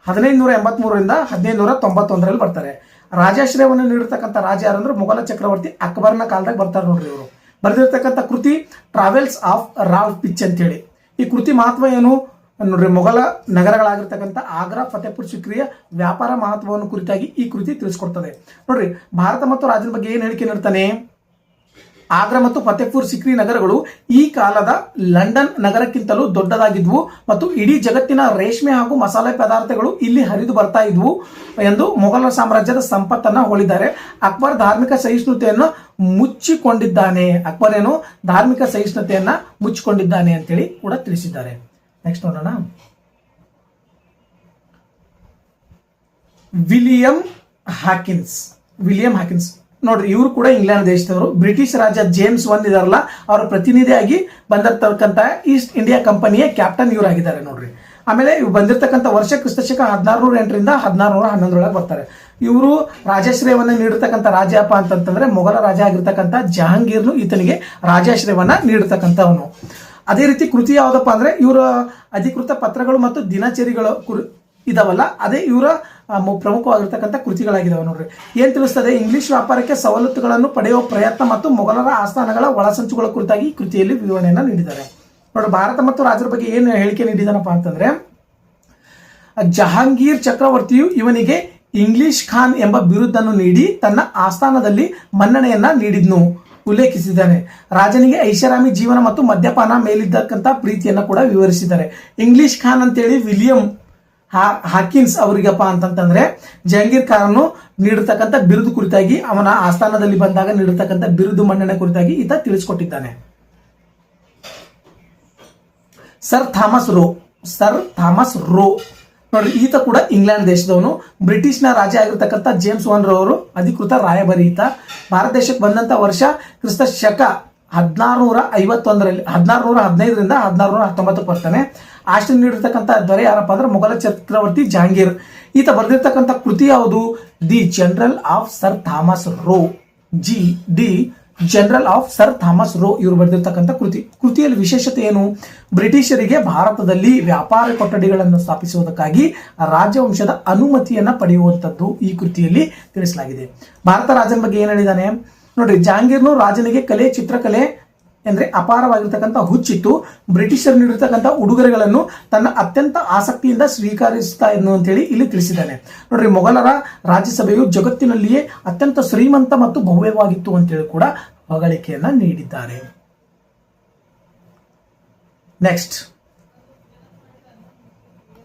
1583ರಿಂದ 1591ರಲ್ಲಿ ಬರ್ತಾರೆ. ರಾಜಾಶ್ರಯವನ್ನು ನೀಡಿರ್ತಕ್ಕಂಥ ರಾಜ ಯಾರಂದ್ರೆ ಮೊಘಲ ಚಕ್ರವರ್ತಿ ಅಕ್ಬರ್ನ ಕಾಲದಾಗ ಬರ್ತಾರೆ. ನೋಡ್ರಿ ಇವರು ಬರೆದಿರ್ತಕ್ಕಂಥ ಕೃತಿ ಟ್ರಾವೆಲ್ಸ್ ಆಫ್ ರಾಲ್ಫ್ ಪಿಚ್ ಅಂತೇಳಿ. ಈ ಕೃತಿ ಮಹತ್ವ ಏನು ನೋಡ್ರಿ, ಮೊಘಲ ನಗರಗಳಾಗಿರ್ತಕ್ಕಂಥ ಆಗ್ರಾ, ಫತೇಪುರ್ ಸಿಕ್ರಿಯ ವ್ಯಾಪಾರ ಮಹತ್ವವನ್ನು ಕುರಿತಾಗಿ ಈ ಕೃತಿ ತಿಳಿಸ್ಕೊಡ್ತದೆ. ನೋಡ್ರಿ ಭಾರತ ಮತ್ತು ರಾಜನ ಬಗ್ಗೆ ಏನ್ ಹೇಳಿಕೆ ನೀಡ್ತಾನೆ, ಆಗ್ರಾ ಮತ್ತು ಫತೇಪುರ್ ಸಿಕ್ರಿ ನಗರಗಳು ಈ ಕಾಲದ ಲಂಡನ್ ನಗರಕ್ಕಿಂತಲೂ ದೊಡ್ಡದಾಗಿದ್ವು ಮತ್ತು ಇಡೀ ಜಗತ್ತಿನ ರೇಷ್ಮೆ ಹಾಗೂ ಮಸಾಲೆ ಪದಾರ್ಥಗಳು ಇಲ್ಲಿ ಹರಿದು ಬರ್ತಾ ಇದ್ವು ಎಂದು ಮೊಘಲ ಸಾಮ್ರಾಜ್ಯದ ಸಂಪತ್ತನ್ನ ಹೋಲಿದ್ದಾರೆ. ಅಕ್ಬರ್ ಧಾರ್ಮಿಕ ಸಹಿಷ್ಣುತೆಯನ್ನು ಮುಚ್ಚಿಕೊಂಡಿದ್ದಾನೆ. ಅಕ್ಬರ್ ಏನು ಧಾರ್ಮಿಕ ಸಹಿಷ್ಣುತೆಯನ್ನ ಮುಚ್ಚಿಕೊಂಡಿದ್ದಾನೆ ಅಂತೇಳಿ ಕೂಡ ತಿಳಿಸಿದ್ದಾರೆ. ನೆಕ್ಸ್ಟ್ ನೋಡೋಣ. William Hawkins. ನೋಡ್ರಿ ಇವರು ಕೂಡ ಇಂಗ್ಲೆಂಡ್ ದೇಶದವರು. ಬ್ರಿಟಿಷ್ ರಾಜ ಜೇಮ್ಸ್ ಒನ್ ಇದಾರಲ್ಲ, ಅವರ ಪ್ರತಿನಿಧಿಯಾಗಿ ಬಂದಿರತಕ್ಕಂತ ಈಸ್ಟ್ ಇಂಡಿಯಾ ಕಂಪನಿಯ ಕ್ಯಾಪ್ಟನ್ ಇವರಾಗಿದ್ದಾರೆ ನೋಡ್ರಿ. ಆಮೇಲೆ ಇವ್ರು ಬಂದಿರತಕ್ಕಂಥ ವರ್ಷ ಕ್ರಿಸ್ತಶಕ 1608ರಿಂದ 1611 ಬರ್ತಾರೆ. ಇವರು ರಾಜಾಶ್ರಯವನ್ನ ನೀಡಿರ್ತಕ್ಕಂಥ ರಾಜ ಅಪ್ಪ ಅಂತಂತಂದ್ರೆ ಮೊಘಲ ರಾಜ ಆಗಿರ್ತಕ್ಕಂಥ ಜಹಾಂಗೀರ್ನು ಈತನಿಗೆ ರಾಜಾಶ್ರಯವನ್ನ ನೀಡಿರ್ತಕ್ಕಂಥವನು. ಅದೇ ರೀತಿ ಕೃತಿ ಯಾವ್ದಪ್ಪ ಅಂದ್ರೆ ಇವರ ಅಧಿಕೃತ ಪತ್ರಗಳು ಮತ್ತು ದಿನಚರಿಗಳು ಇದಾವಲ್ಲ, ಅದೇ ಇವರ ಪ್ರಮುಖವಾಗಿರ್ತಕ್ಕಂಥ ಕೃತಿಗಳಾಗಿದ್ದಾವೆ ನೋಡ್ರಿ. ಏನ್ ತಿಳಿಸ್ತದೆ, ಇಂಗ್ಲಿಷ್ ವ್ಯಾಪಾರಕ್ಕೆ ಸವಲತ್ತುಗಳನ್ನು ಪಡೆಯುವ ಪ್ರಯತ್ನ ಮತ್ತು ಮೊಘಲರ ಆಸ್ಥಾನಗಳ ಒಳಸಂಚುಗಳ ಕುರಿತಾಗಿ ಈ ಕೃತಿಯಲ್ಲಿ ವಿವರಣೆಯನ್ನ ನೀಡಿದ್ದಾರೆ ನೋಡ್ರಿ. ಭಾರತ ಮತ್ತು ರಾಜರ ಬಗ್ಗೆ ಏನು ಹೇಳಿಕೆ ನೀಡಿದಾನಪ್ಪ ಅಂತಂದ್ರೆ, ಜಹಾಂಗೀರ್ ಚಕ್ರವರ್ತಿಯು ಇವನಿಗೆ ಇಂಗ್ಲಿಷ್ ಖಾನ್ ಎಂಬ ಬಿರುದನ್ನು ನೀಡಿ ತನ್ನ ಆಸ್ಥಾನದಲ್ಲಿ ಮನ್ನಣೆಯನ್ನ ನೀಡಿದ್ನು ಉಲ್ಲೇಖಿಸಿದ್ದಾನೆ. ರಾಜನಿಗೆ ಐಷಾರಾಮಿ ಜೀವನ ಮತ್ತು ಮದ್ಯಪಾನ ಮೇಲಿದ್ದಕ್ಕಂಥ ಪ್ರೀತಿಯನ್ನ ಕೂಡ ವಿವರಿಸಿದ್ದಾರೆ. ಇಂಗ್ಲಿಷ್ ಖಾನ್ ಅಂತೇಳಿ ವಿಲಿಯಂ ಹಾಕಿನ್ಸ್ ಅವರಿಗಪ್ಪ ಅಂತಂತಂದ್ರೆ ಜಹಾಂಗೀರ್ ಖಾನ್ ನೀಡತಕ್ಕಂಥ ಬಿರುದು ಕುರಿತಾಗಿ, ಅವನ ಆಸ್ಥಾನದಲ್ಲಿ ಬಂದಾಗ ನೀಡತಕ್ಕಂಥ ಬಿರುದು ಮನ್ನಣೆ ಕುರಿತಾಗಿ ಈತ ತಿಳಿಸ್ಕೊಟ್ಟಿದ್ದಾನೆ. ಸರ್ ಥಾಮಸ್ ರೋ ನೋಡ್ರಿ, ಈತ ಕೂಡ ಇಂಗ್ಲೆಂಡ್ ದೇಶದವನು. ಬ್ರಿಟಿಷ್ನ ರಾಜ ಆಗಿರ್ತಕ್ಕಂಥ ಜೇಮ್ಸ್ ಒನ್ ರವರು ಅಧಿಕೃತ ರಾಯಭಾರಿ ಈತ. ಭಾರತ ದೇಶಕ್ಕೆ ಬಂದಂತ ವರ್ಷ ಕ್ರಿಸ್ತ ಶಕ 1651ರಲ್ಲಿ 1615ರಿಂದ 1619 ಬರ್ತಾನೆ. ಆಸ್ಟ್ರೇಲಿಯಾ ನೀಡಿರ್ತಕ್ಕಂಥ ದೊರೆ ಯಾರಪ್ಪ ಅಂದ್ರೆ ಮೊಘಲ ಚಕ್ರವರ್ತಿ ಜಹಾಂಗೀರ್. ಈತ ಬರೆದಿರ್ತಕ್ಕಂಥ ಕೃತಿ ಯಾವುದು? The general of sir Thomas rho. General of sir Thomas rho ಇವರು ಬರೆದಿರ್ತಕ್ಕಂಥ ಕೃತಿಯಲ್ಲಿ ವಿಶೇಷತೆ ಏನು? ಬ್ರಿಟಿಷರಿಗೆ ಭಾರತದಲ್ಲಿ ವ್ಯಾಪಾರ ಕೊಠಡಿಗಳನ್ನು ಸ್ಥಾಪಿಸುವುದಕ್ಕಾಗಿ ರಾಜವಂಶದ ಅನುಮತಿಯನ್ನ ಪಡೆಯುವಂತದ್ದು ಈ ಕೃತಿಯಲ್ಲಿ ತಿಳಿಸಲಾಗಿದೆ. ಭಾರತ ರಾಜನ ಬಗ್ಗೆ ಏನ್ ಹೇಳಿದಾನೆ ನೋಡ್ರಿ. ಜಹಾಂಗೀರ್ನು ರಾಜನಿಗೆ ಕಲೆ, ಚಿತ್ರಕಲೆ ಅಂದ್ರೆ ಅಪಾರವಾಗಿರ್ತಕ್ಕಂಥ ಹುಚ್ಚಿತ್ತು. ಬ್ರಿಟಿಷರು ನೀಡಿರ್ತಕ್ಕಂಥ ಉಡುಗೊರೆಗಳನ್ನು ತನ್ನ ಅತ್ಯಂತ ಆಸಕ್ತಿಯಿಂದ ಸ್ವೀಕರಿಸ್ತಾ ಇನ್ನು ಅಂತೇಳಿ ಇಲ್ಲಿ ತಿಳಿಸಿದ್ದಾನೆ ನೋಡ್ರಿ. ಮೊಘಲರ ರಾಜ್ಯಸಭೆಯು ಜಗತ್ತಿನಲ್ಲಿಯೇ ಅತ್ಯಂತ ಶ್ರೀಮಂತ ಮತ್ತು ಭವ್ಯವಾಗಿತ್ತು ಅಂತೇಳಿ ಕೂಡ ಹೊಗಳಿಕೆಯನ್ನ ನೀಡಿದ್ದಾರೆ. ನೆಕ್ಸ್ಟ್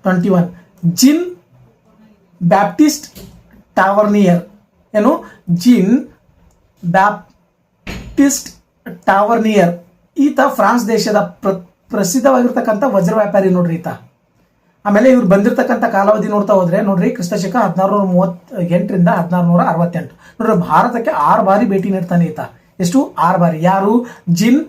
21 ಜಿನ್ ಬ್ಯಾಪ್ಟಿಸ್ಟ್ ಟಾವರ್ನಿಯರ್. ಏನು? ಜಿನ್ ಬ್ಯಾಪ್ಟಿಸ್ಟ್ ಟಾವರ್ನಿಯರ್. ಈತ ಫ್ರಾನ್ಸ್ ದೇಶದ ಪ್ರಸಿದ್ಧವಾಗಿರ್ತಕ್ಕಂಥ ವಜ್ರ ವ್ಯಾಪಾರಿ ನೋಡ್ರಿ ಈತ. ಆಮೇಲೆ ಇವ್ರು ಬಂದಿರತಕ್ಕಂಥ ಕಾಲಾವಧಿ ನೋಡ್ತಾ ಹೋದ್ರೆ ನೋಡ್ರಿ, ಕ್ರಿಸ್ತಶಕ 1638ರಿಂದ 1668 ನೋಡ್ರಿ. ಭಾರತಕ್ಕೆ 6 ಬಾರಿ ಭೇಟಿ ನೀಡ್ತಾನೆ ಈತ. ಎಷ್ಟು? 6 ಬಾರಿ. ಯಾರು? ಜಿನ್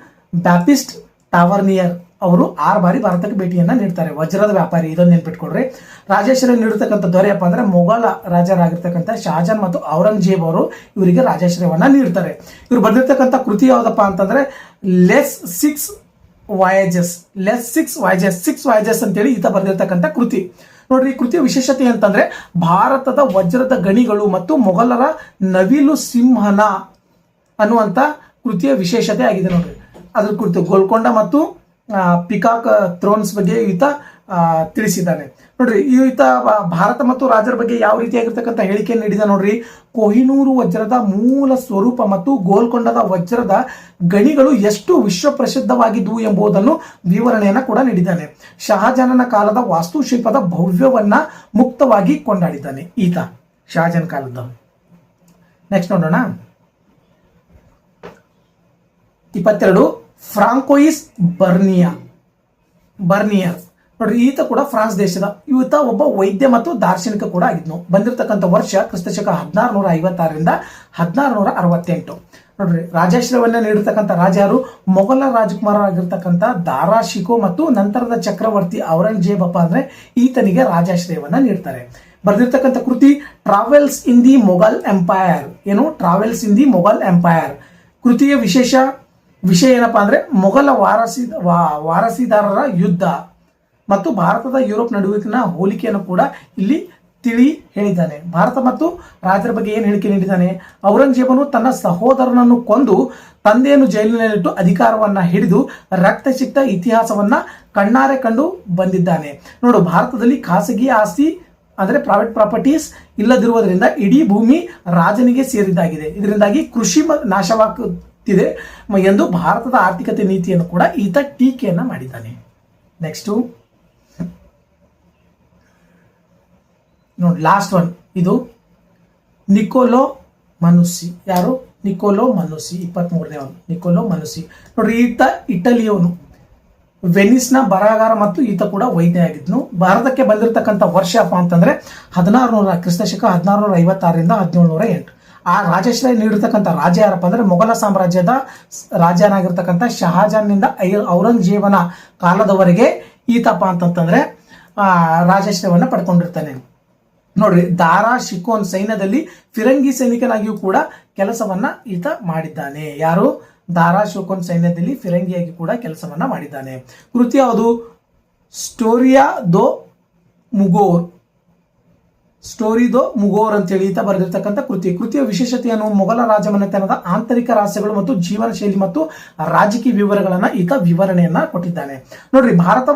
ಬ್ಯಾಪ್ಟಿಸ್ಟ್ ಟಾವರ್ನಿಯರ್ ಅವರು 6 ಬಾರಿ ಭಾರತಕ್ಕೆ ಭೇಟಿಯನ್ನ ನೀಡ್ತಾರೆ. ವಜ್ರದ ವ್ಯಾಪಾರಿ, ಇದೊಂದು ನೆನ್ಪಿಟ್ಕೊಡ್ರಿ. ರಾಜಾಶ್ರಯ ನೀಡತಕ್ಕಂಥ ದೊರೆಯಪ್ಪ ಅಂದ್ರೆ ಮೊಘಲ ರಾಜರಾಗಿರ್ತಕ್ಕಂಥ ಶಹಜಾನ್ ಮತ್ತು ಔರಂಗಜೇಬ್ ಅವರು ಇವರಿಗೆ ರಾಜಾಶ್ರಯವನ್ನ ನೀಡ್ತಾರೆ. ಇವ್ರು ಬಂದಿರತಕ್ಕಂಥ ಕೃತಿ ಯಾವ್ದಪ್ಪ ಅಂತಂದ್ರೆ ಲೆಸ್ ಸಿಕ್ಸ್ ವಾಯೇಜಸ್ ಅಂತೇಳಿ ಈತ ಬರೆದಿರ್ತಕ್ಕಂಥ ಕೃತಿ ನೋಡ್ರಿ. ಈ ಕೃತಿಯ ವಿಶೇಷತೆ ಅಂತಂದ್ರೆ ಭಾರತದ ವಜ್ರದ ಗಣಿಗಳು ಮತ್ತು ಮೊಘಲರ ನವಿಲು ಸಿಂಹನ ಅನ್ನುವಂತ ಕೃತಿಯ ವಿಶೇಷತೆ ಆಗಿದೆ ನೋಡ್ರಿ. ಅದ್ರ ಕುರಿತು ಗೋಲ್ಕೊಂಡ ಮತ್ತು ಪಿಕಾಕ್ ಥ್ರೋನ್ಸ್ ಬಗ್ಗೆ ಈತ ತಿಳಿಸಿದ್ದಾನೆ ನೋಡ್ರಿ. ಈತ ಭಾರತ ಮತ್ತು ರಾಜರ ಬಗ್ಗೆ ಯಾವ ರೀತಿಯಾಗಿರ್ತಕ್ಕಂಥ ಹೇಳಿಕೆ ನೀಡಿದ ನೋಡ್ರಿ. ಕೊಹಿನೂರು ವಜ್ರದ ಮೂಲ ಸ್ವರೂಪ ಮತ್ತು ಗೋಲ್ಕೊಂಡದ ವಜ್ರದ ಗಣಿಗಳು ಎಷ್ಟು ವಿಶ್ವ ಪ್ರಸಿದ್ಧವಾಗಿದ್ವು ಎಂಬುದನ್ನು ವಿವರಣೆಯನ್ನ ಕೂಡ ನೀಡಿದ್ದಾನೆ. ಶಹಜಾನನ ಕಾಲದ ವಾಸ್ತುಶಿಲ್ಪದ ಭವ್ಯವನ್ನ ಮುಕ್ತವಾಗಿ ಕೊಂಡಾಡಿದ್ದಾನೆ ಈತ, ಶಹಜಾನ್ ಕಾಲದ. ನೆಕ್ಸ್ಟ್ ನೋಡೋಣ 22 ಫ್ರಾಂಕೋಯಿಸ್ ಬರ್ನಿಯರ್ ನೋಡ್ರಿ. ಈತ ಕೂಡ ಫ್ರಾನ್ಸ್ ದೇಶದ. ಈತ ಒಬ್ಬ ವೈದ್ಯ ಮತ್ತು ದಾರ್ಶನಿಕ ಕೂಡ ಆಗಿದ್ನು. ಬಂದಿರತಕ್ಕಂಥ ವರ್ಷ ಕ್ರಿಸ್ತಶಕ 1656ರಿಂದ 1668 ನೋಡ್ರಿ. ರಾಜಾಶ್ರಯವನ್ನ ನೀಡಿರ್ತಕ್ಕಂಥ ರಾಜರು ಮೊಘಲ ರಾಜಕುಮಾರರಾಗಿರ್ತಕ್ಕಂಥ ದಾರಾ ಶಿಕೋ ಮತ್ತು ನಂತರದ ಚಕ್ರವರ್ತಿ ಔರಂಗಜೇಬ್ ಅಪ್ಪ ಅಂದ್ರೆ ಈತನಿಗೆ ರಾಜಾಶ್ರಯವನ್ನ ನೀಡ್ತಾರೆ. ಬರೆದಿರ್ತಕ್ಕಂಥ ಕೃತಿ travels in the Mughal empire. ಏನು? Travels in the Mughal empire. ಕೃತಿಯ ವಿಷಯ ಏನಪ್ಪಾ ಅಂದ್ರೆ ಮೊಘಲ ವಾರಸಿದಾರರ ಯುದ್ಧ ಮತ್ತು ಭಾರತದ ಯುರೋಪ್ ನಡುವಿನ ಹೋಲಿಕೆಯನ್ನು ಕೂಡ ಇಲ್ಲಿ ಹೇಳಿದ್ದಾನೆ. ಭಾರತ ಮತ್ತು ರಾಜರ ಬಗ್ಗೆ ಏನು ಹೇಳಿಕೆ ನೀಡಿದ್ದಾನೆ? ಔರಂಗಜೇಬನು ತನ್ನ ಸಹೋದರನನ್ನು ಕೊಂದು ತಂದೆಯನ್ನು ಜೈಲಿನಲ್ಲಿಟ್ಟು ಅಧಿಕಾರವನ್ನ ಹಿಡಿದು ರಕ್ತಸಿಕ್ತ ಇತಿಹಾಸವನ್ನ ಕಣ್ಣಾರೆ ಕಂಡು ಬಂದಿದ್ದಾನೆ. ನೋಡು, ಭಾರತದಲ್ಲಿ ಖಾಸಗಿ ಆಸ್ತಿ ಅಂದ್ರೆ ಪ್ರೈವೇಟ್ ಪ್ರಾಪರ್ಟೀಸ್ ಇಲ್ಲದಿರುವುದರಿಂದ ಇಡೀ ಭೂಮಿ ರಾಜನಿಗೆ ಸೇರಿದ್ದಾಗಿದೆ. ಇದರಿಂದಾಗಿ ಕೃಷಿ ನಾಶವಾಗುತ್ತಿದೆ ಎಂದು ಭಾರತದ ಆರ್ಥಿಕತೆ ನೀತಿಯನ್ನು ಕೂಡ ಈತ ಟೀಕೆಯನ್ನ ಮಾಡಿದ್ದಾನೆ. ನೆಕ್ಸ್ಟ್ ನೋಡಿ, ಲಾಸ್ಟ್ ಒನ್. ಇದು ನಿಕೋಲೋ ಮನುಸಿ. ಯಾರು? ನಿಕೋಲೋ ಮನುಸಿ, 23ನೇವನು ನಿಕೋಲೋ ಮನುಸಿ ನೋಡ್ರಿ. ಈತ ಇಟಲಿಯವನು, ವೆನಿಸ್ನ ಬರಹಗಾರ ಮತ್ತು ಈತ ಕೂಡ ವೈದ್ಯ ಆಗಿದ್ನು. ಭಾರತಕ್ಕೆ ಬಂದಿರತಕ್ಕಂಥ ವರ್ಷ ಅಪ್ಪ ಅಂತಂದ್ರೆ 1600 ಕ್ರಿಸ್ತಶಕ 1656ರಿಂದ 1708. ಆ ರಾಜಾಶ್ರಯ ನೀಡಿರ್ತಕ್ಕಂಥ ರಾಜ ಯಾರಪ್ಪ ಅಂದರೆ ಮೊಘಲ ಸಾಮ್ರಾಜ್ಯದ ರಾಜನಾಗಿರ್ತಕ್ಕಂಥ ಶಹಾಜಾನ್ನಿಂದ ಔರಂಗಜೇಬನ ಕಾಲದವರೆಗೆ ಈತಪ್ಪ ಅಂತಂತಂದ್ರೆ ರಾಜಾಶ್ರಯವನ್ನು ಪಡ್ಕೊಂಡಿರ್ತಾನೆ. ನೋಡ್ರಿ, ದಾರಾ ಶಿಕೋನ್ ಸೈನ್ಯದಲ್ಲಿ ಫಿರಂಗಿ ಸೈನಿಕನಾಗಿಯೂ ಕೂಡ ಕೆಲಸವನ್ನ ಈತ ಮಾಡಿದ್ದಾನೆ. ಯಾರು? ದಾರಾ ಶಿಕೋನ್ ಸೈನ್ಯದಲ್ಲಿ ಫಿರಂಗಿಯಾಗಿ ಕೂಡ ಕೆಲಸವನ್ನ ಮಾಡಿದ್ದಾನೆ. ಕೃತಿ ಯಾವುದು? ಸ್ಟೋರಿಯಾ ದೋ ಮುಗೋರ್. ಸ್ಟೋರಿ ದೋ ಮುಗೋರ್ ಅಂತೇಳಿ ಈತ ಬರೆದಿರ್ತಕ್ಕಂಥ ಕೃತಿಯ ವಿಶೇಷತೆಯನ್ನು ಮೊಘಲ ರಾಜಮನೆತನದ ಆಂತರಿಕ ರಹಸ್ಯಗಳು ಮತ್ತು ಜೀವನ ಶೈಲಿ ಮತ್ತು ರಾಜಕೀಯ ವಿವರಗಳನ್ನ ಈತ ವಿವರಣೆಯನ್ನ ಕೊಟ್ಟಿದ್ದಾನೆ. ನೋಡ್ರಿ, ಭಾರತ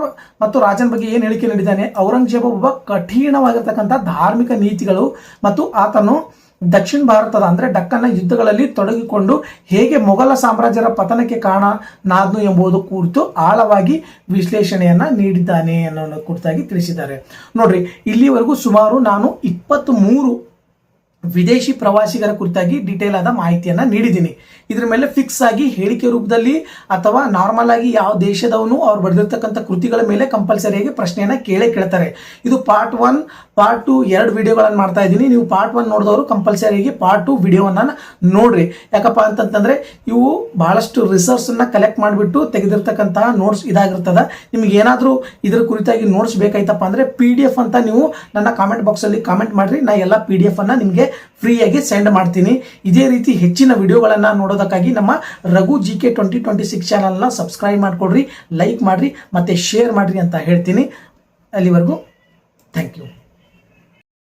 ಮತ್ತು ರಾಜನ ಬಗ್ಗೆ ಏನ್ ಹೇಳಿಕೆ ನೀಡಿದ್ದಾನೆ? ಔರಂಗಜೇಬ ಒಬ್ಬ ಕಠಿಣವಾಗಿರ್ತಕ್ಕಂಥ ಧಾರ್ಮಿಕ ನೀತಿಗಳು ಮತ್ತು ಆತನು ದಕ್ಷಿಣ ಭಾರತದ ಅಂದ್ರೆ ಡಕ್ಕನ್ನ ಯುದ್ಧಗಳಲ್ಲಿ ತೊಡಗಿಕೊಂಡು ಹೇಗೆ ಮೊಘಲ ಸಾಮ್ರಾಜ್ಯರ ಪತನಕ್ಕೆ ಕಾರಣನಾದ್ನು ಎಂಬುದು ಕುರಿತು ಆಳವಾಗಿ ವಿಶ್ಲೇಷಣೆಯನ್ನ ನೀಡಿದ್ದಾನೆ ಅನ್ನೋ ಕುರಿತಾಗಿ ತಿಳಿಸಿದ್ದಾರೆ. ನೋಡ್ರಿ, ಇಲ್ಲಿವರೆಗೂ ಸುಮಾರು ನಾನು 23 ವಿದೇಶಿ ಪ್ರವಾಸಿಗರ ಕುರಿತಾಗಿ ಡಿಟೇಲ್ ಆದ ಮಾಹಿತಿಯನ್ನ ನೀಡಿದ್ದೀನಿ. ಇದ್ರ ಮೇಲೆ ಫಿಕ್ಸ್ ಆಗಿ ಹೇಳಿಕೆ ರೂಪದಲ್ಲಿ ಅಥವಾ ನಾರ್ಮಲ್ ಆಗಿ ಯಾವ ದೇಶದವನು ಅವ್ರು ಬರೆದಿರ್ತಕ್ಕಂಥ ಕೃತಿಗಳ ಮೇಲೆ ಕಂಪಲ್ಸರಿಯಾಗಿ ಪ್ರಶ್ನೆಯನ್ನ ಕೇಳ್ತಾರೆ. ಇದು ಪಾರ್ಟ್ 1, ಪಾರ್ಟ್ 2 2 ವಿಡಿಯೋಗಳನ್ನು ಮಾಡ್ತಾ ಇದ್ದೀನಿ. ನೀವು ಪಾರ್ಟ್ 1 ನೋಡಿದವರು ಕಂಪಲ್ಸರಿಯಾಗಿ ಪಾರ್ಟ್ 2 ವಿಡಿಯೋವನ್ನ ನೋಡ್ರಿ. ಯಾಕಪ್ಪ ಅಂತಂತಂದ್ರೆ ಇವು ಬಹಳಷ್ಟು ರಿಸರ್ಚ್ ಅನ್ನ ಕಲೆಕ್ಟ್ ಮಾಡಿಬಿಟ್ಟು ತೆಗೆದಿರ್ತಕ್ಕಂತಹ ನೋಟ್ಸ್ ಇದಾಗಿರ್ತದ. ನಿಮ್ಗೆ ಏನಾದರೂ ಇದ್ರ ಕುರಿತಾಗಿ ನೋಟ್ಸ್ ಬೇಕಾಯ್ತಪ್ಪ ಅಂದ್ರೆ PDF ಅಂತ ನೀವು ನನ್ನ ಕಾಮೆಂಟ್ ಬಾಕ್ಸ್ ಅಲ್ಲಿ ಕಾಮೆಂಟ್ ಮಾಡ್ರಿ. ನಾ ಎಲ್ಲ PDF ಅನ್ನ ನಿಮಗೆ ಫ್ರೀಯಾಗಿ ಸೆಂಡ್ ಮಾಡ್ತೀನಿ. ಇದೇ ರೀತಿ ಹೆಚ್ಚಿನ ವಿಡಿಯೋಗಳನ್ನ ನೋಡೋದಕ್ಕಾಗಿ ನಮ್ಮ ರಘು GK 2026 ಚಾನಲ್ನ ಸಬ್ಸ್ಕ್ರೈಬ್ ಮಾಡ್ಕೊಡ್ರಿ, ಲೈಕ್ ಮಾಡ್ರಿ ಮತ್ತೆ ಶೇರ್ ಮಾಡ್ರಿ ಅಂತ ಹೇಳ್ತೀನಿ. ಅಲ್ಲಿವರೆಗೂ ಥ್ಯಾಂಕ್ ಯು.